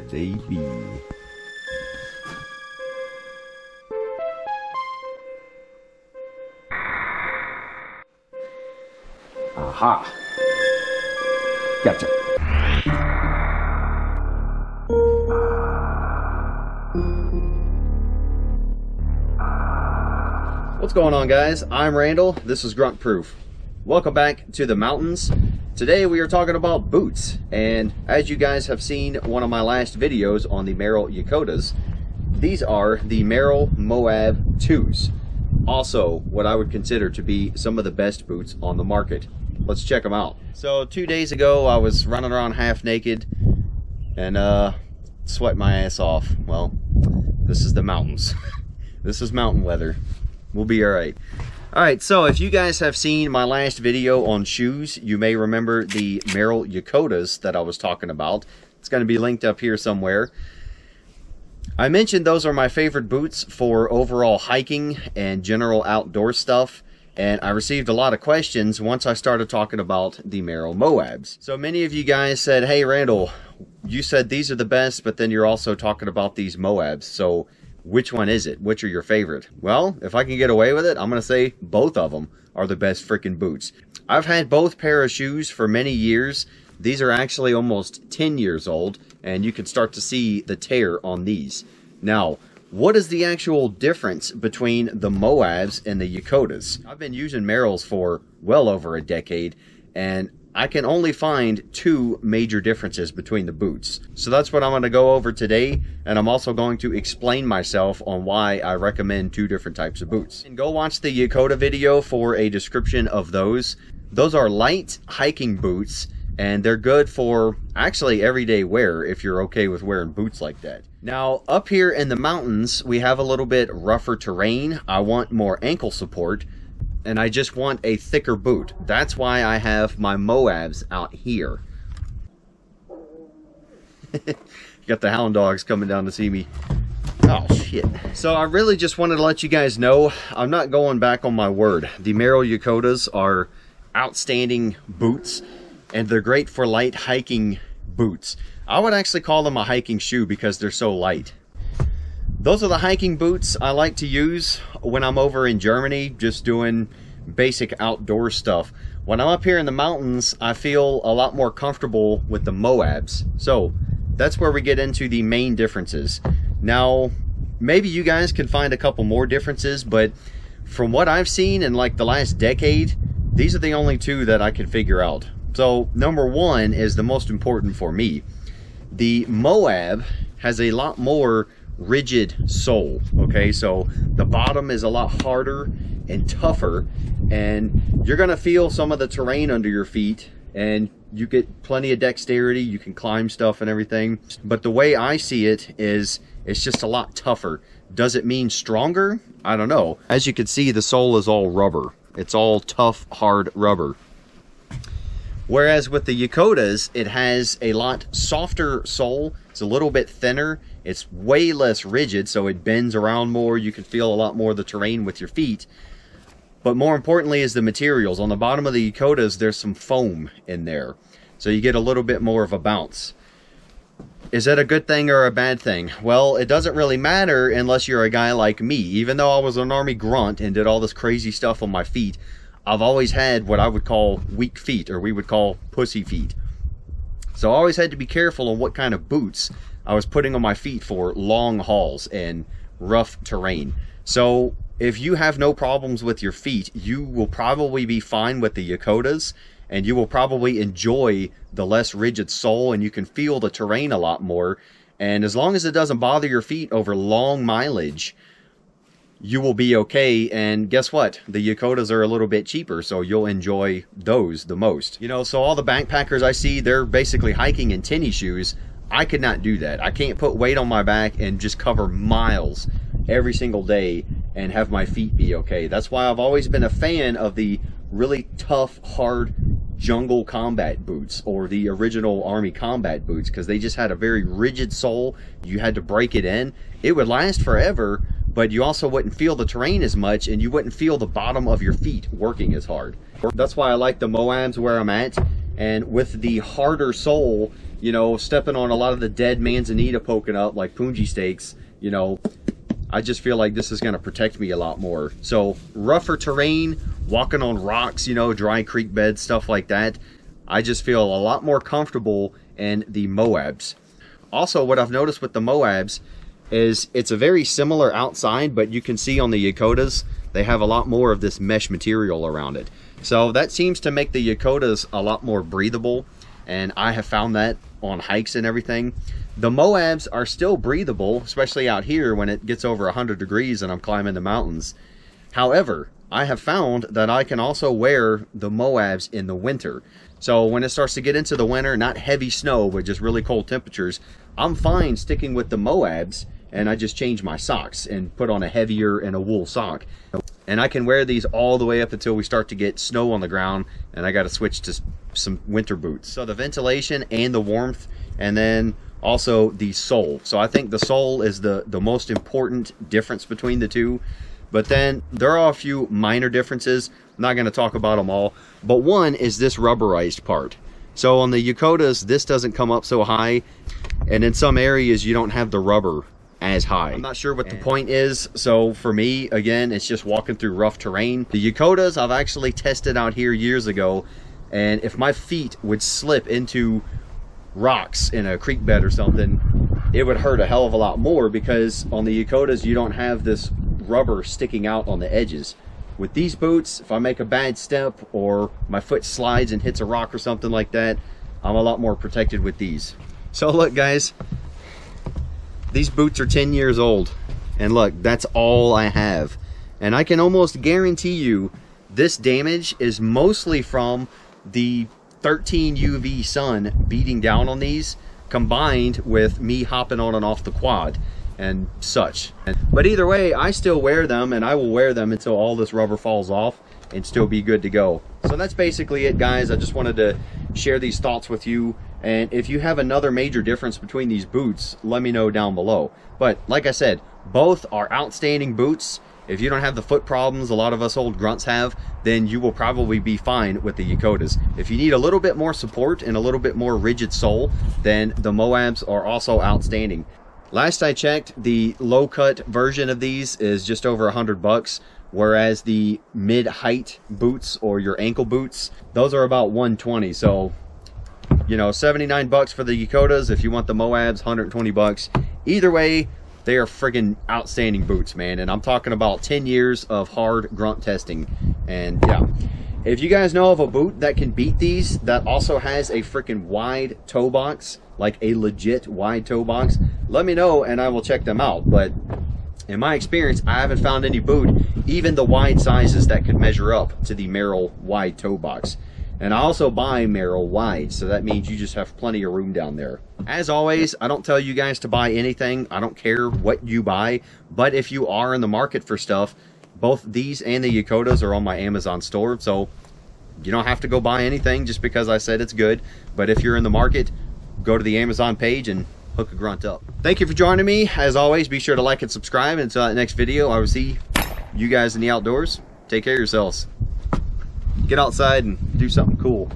could they be? Aha! Gotcha. What's going on, guys? I'm Randall. This is Grunt Proof. Welcome back to the mountains. Today we are talking about boots, and as you guys have seen one of my last videos on the Merrell Yokotas, these are the Merrell MOAB 2s. Also, what I would consider to be some of the best boots on the market. Let's check them out. So 2 days ago I was running around half naked and sweat my ass off. Well, this is the mountains. This is mountain weather. We'll be alright. Alright, so if you guys have seen my last video on shoes, you may remember the Merrell Yokotas that I was talking about. It's going to be linked up here somewhere. I mentioned those are my favorite boots for overall hiking and general outdoor stuff, and I received a lot of questions once I started talking about the Merrell MOABs. So many of you guys said, hey Randall, you said these are the best, but then you're also talking about these MOABs, so which one is it? Which are your favorite? Well, if I can get away with it, I'm going to say both of them are the best freaking boots. I've had both pair of shoes for many years. These are actually almost 10 years old, and you can start to see the tear on these. Now, what is the actual difference between the MOABs and the Yokotas? I've been using Merrells for well over a decade, and I can only find two major differences between the boots. So that's what I'm going to go over today, and I'm also going to explain myself on why I recommend two different types of boots. And go watch the Yokota video for a description of those. Those are light hiking boots, and they're good for actually everyday wear if you're okay with wearing boots like that. Now, up here in the mountains, we have a little bit rougher terrain. I want more ankle support, and I just want a thicker boot. That's why I have my MOABs out here. Got the hound dogs coming down to see me. Oh shit. So I really just wanted to let you guys know, I'm not going back on my word. The Merrell Yokotas are outstanding boots, and they're great for light hiking boots. I would actually call them a hiking shoe because they're so light. Those are the hiking boots I like to use when I'm over in Germany, just doing basic outdoor stuff. When I'm up here in the mountains, I feel a lot more comfortable with the MOABs. So that's where we get into the main differences. Now, maybe you guys can find a couple more differences, but from what I've seen in like the last decade, these are the only two that I can figure out. So number one is the most important for me. The MOAB has a lot more rigid sole. Okay, so the bottom is a lot harder and tougher, and you're gonna feel some of the terrain under your feet, and you get plenty of dexterity. You can climb stuff and everything, but the way I see it is it's just a lot tougher. Does it mean stronger? I don't know. As you can see, the sole is all rubber. It's all tough, hard rubber. Whereas with the Yokotas, it has a lot softer sole. It's a little bit thinner. It's way less rigid, so it bends around more. You can feel a lot more of the terrain with your feet. But more importantly is the materials. On the bottom of the Yokotas, there's some foam in there, so you get a little bit more of a bounce. Is that a good thing or a bad thing? Well, it doesn't really matter unless you're a guy like me. Even though I was an Army grunt and did all this crazy stuff on my feet, I've always had what I would call weak feet, or we would call pussy feet. So I always had to be careful on what kind of boots I was putting on my feet for long hauls and rough terrain. So if you have no problems with your feet, you will probably be fine with the Yokotas, and you will probably enjoy the less rigid sole, and you can feel the terrain a lot more. And as long as it doesn't bother your feet over long mileage, you will be okay. And guess what? The Yokotas are a little bit cheaper, so you'll enjoy those the most. You know, so all the backpackers I see, they're basically hiking in tennis shoes. I could not do that. I can't put weight on my back and just cover miles every single day and have my feet be okay. That's why I've always been a fan of the really tough, hard jungle combat boots, or the original Army combat boots, because they just had a very rigid sole. You had to break it in. It would last forever, but you also wouldn't feel the terrain as much, and you wouldn't feel the bottom of your feet working as hard. That's why I like the MOABs where I'm at. And with the harder sole, you know, stepping on a lot of the dead manzanita poking up like punji stakes, you know, I just feel like this is going to protect me a lot more. So rougher terrain, walking on rocks, you know, dry creek beds, stuff like that, I just feel a lot more comfortable in the MOABs. Also, what I've noticed with the MOABs is it's a very similar outside, but you can see on the Yokotas, they have a lot more of this mesh material around it. So that seems to make the Yokotas a lot more breathable, and I have found that on hikes and everything. The MOABs are still breathable, especially out here when it gets over 100 degrees and I'm climbing the mountains. However, I have found that I can also wear the MOABs in the winter. So when it starts to get into the winter, not heavy snow, but just really cold temperatures, I'm fine sticking with the MOABs, and I just change my socks and put on a heavier and a wool sock. And I can wear these all the way up until we start to get snow on the ground, and I got to switch to some winter boots. So the ventilation and the warmth, and then also the sole. So I think the sole is the most important difference between the two. But then there are a few minor differences. I'm not going to talk about them all. But one is this rubberized part. So on the Yokotas, this doesn't come up so high. And in some areas, you don't have the rubber as high. I'm not sure what the point is. So for me, again, it's just walking through rough terrain. The Yokotas, I've actually tested out here years ago. And if my feet would slip into rocks in a creek bed or something, it would hurt a hell of a lot more, because on the Yokotas, you don't have this rubber sticking out on the edges. With these boots, if I make a bad step or my foot slides and hits a rock or something like that, I'm a lot more protected with these. So look guys, these boots are 10 years old, and look, that's all I have. And I can almost guarantee you this damage is mostly from the 13 UV sun beating down on these, combined with me hopping on and off the quad and such. But either way, I still wear them, and I will wear them until all this rubber falls off and still be good to go. So that's basically it guys. I just wanted to share these thoughts with you, and if you have another major difference between these boots, let me know down below. But like I said, both are outstanding boots. If you don't have the foot problems a lot of us old grunts have, then you will probably be fine with the Yokotas. If you need a little bit more support and a little bit more rigid sole, then the MOABs are also outstanding. Last I checked, the low cut version of these is just over $100, whereas the mid height boots or your ankle boots, those are about $120. So, you know, $79 for the Yokotas. If you want the MOABs, $120. Either way, they are friggin' outstanding boots, man. And I'm talking about 10 years of hard grunt testing. And yeah, if you guys know of a boot that can beat these, that also has a freaking wide toe box, like a legit wide toe box, let me know and I will check them out. But in my experience, I haven't found any boot, even the wide sizes, that could measure up to the Merrell wide toe box. And I also buy Merrell wide, so that means you just have plenty of room down there. As always, I don't tell you guys to buy anything. I don't care what you buy, but if you are in the market for stuff, both these and the Yokotas are on my Amazon store, so you don't have to go buy anything just because I said it's good. But if you're in the market, go to the Amazon page and hook a grunt up. Thank you for joining me. As always, be sure to like and subscribe. And until that next video, I will see you guys in the outdoors. Take care of yourselves. Get outside and do something cool.